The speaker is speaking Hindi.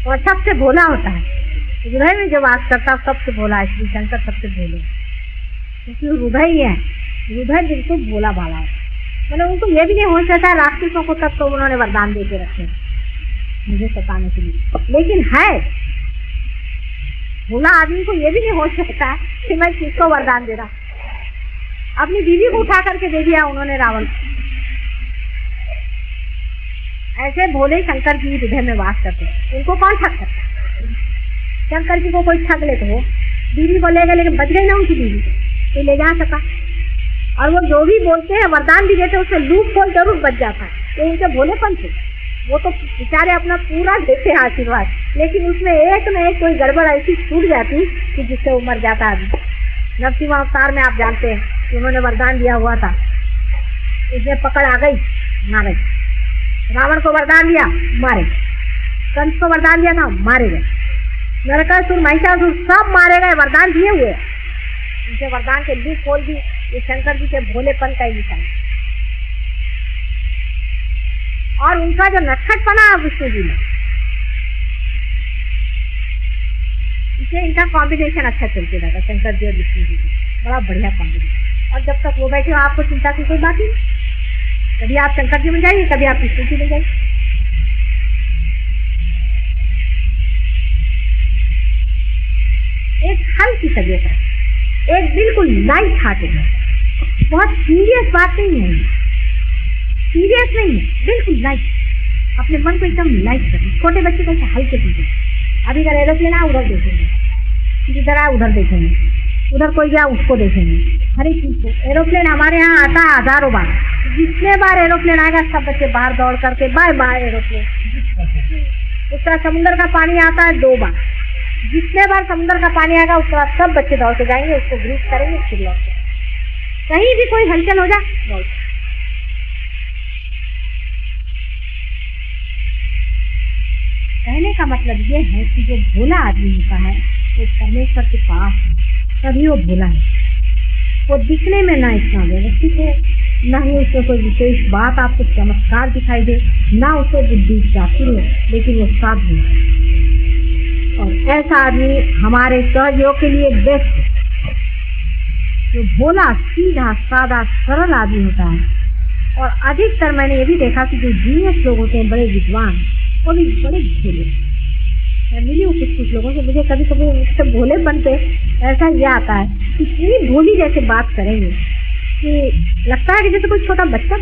और सबसे भोला होता है। हृदय में जो वास करता है सबसे भोला है। श्री शंकर सबसे भोले, क्योंकि हृदय ही है। हृदय बिल्कुल भोला भाला है। मतलब उनको ये भी नहीं हो सकता, राक्षसों को तब तो उन्होंने वरदान दे के रखे मुझे सताने के लिए। लेकिन है भोला आदमी को ये भी नहीं हो सकता कि मैं किसको वरदान दे रहा। अपनी बीवी को उठा करके दे दिया उन्होंने रावण को। ऐसे भोले शंकर जी हृदय में वास करते, उनको कौन ठग सकता। शंकर जी को कोई ठग ले तो बीवी को ले गए, लेकिन बच गई ना उनकी बीवी, तो ले जा सका। और वो जो भी बोलते हैं वरदान भी देते, उससे लूप खोल जरूर बच जाता है। तो उनके भोलेपन से वो तो बेचारे अपना पूरा देते हैं आशीर्वाद, लेकिन उसमें एक न एक कोई गड़बड़ ऐसी छूट जाती कि जिससे वो मर जाता आदमी। नरसिंह अवतार में आप जानते हैं उन्होंने वरदान दिया हुआ था, उसमें पकड़ आ गई, मारे। रावण को वरदान दिया, मारे। कंस को वरदान दिया था, मारे गए। नरकासुर, महिषासुर सब मारे गए, वरदान दिए हुए। उनके वरदान के लूप खोल भी ये शंकर जी के भोलेपन का ही निशान। और उनका जो नटखटपना है विष्णु जी में, इसे इनका कॉम्बिनेशन अच्छा चलते रहता, शंकर जी और विष्णु जी का बड़ा बढ़िया कॉम्बिनेशन। और जब तक वो बैठे हो आपको चिंता की कोई बात नहीं। कभी आप शंकर जी बन जाइए, कभी आप विष्णु जी बन जाइए। एक हल्की तबीयत है, एक बिल्कुल लाइट हार्टेड है, बहुत सीरियस बात नहीं है, सीरियस नहीं है, बिल्कुल लाइट। अपने मन को एकदम लाइट करें। छोटे बच्चे को हल्के दीजिए। अभी अगर एरोप्लेन आए उधर देखेंगे, जिधर आए उधर देखेंगे, उधर कोई गया उसको देखेंगे, हर एक चीज को। एरोप्लेन हमारे यहाँ आता है हजारों बार, जितने बार एरोप्लेन आएगा सब बच्चे बाहर दौड़ करके बाय बाय एरोप्लेन। उस तरह समुद्र का पानी आता है 2 बार, जितने बार समुद्र का पानी आएगा उस तरह सब बच्चे दौड़ के जाएंगे, उसको ग्रीस करेंगे, फिर लौट के। कहीं भी कोई हलचल हो जाए दौड़। कहने का मतलब ये है कि जो भोला आदमी होता है वो परमेश्वर के पास है, तभी वो भोला है। वो दिखने में ना इतना व्यवस्थित है, ना ही उसमें कोई विशेष बात आपको चमत्कार दिखाई दे, ना उसको बुद्धि जाती है, लेकिन वो साधु है। और ऐसा आदमी हमारे सहयोग के लिए बेस्ट है। जो भोला, सीधा, सादा, सरल आदमी होता है। और अधिकतर मैंने ये भी देखा कि जो जीनियस लोग होते हैं, बड़े विद्वान, वो भी बड़े भोले। मैं मिली हूँ कुछ लोगों से, मुझे कभी कभी उससे भोले बनते ऐसा ये आता है, इतनी भोली जैसे बात करेंगे कि लगता है कि जैसे कोई छोटा बच्चा।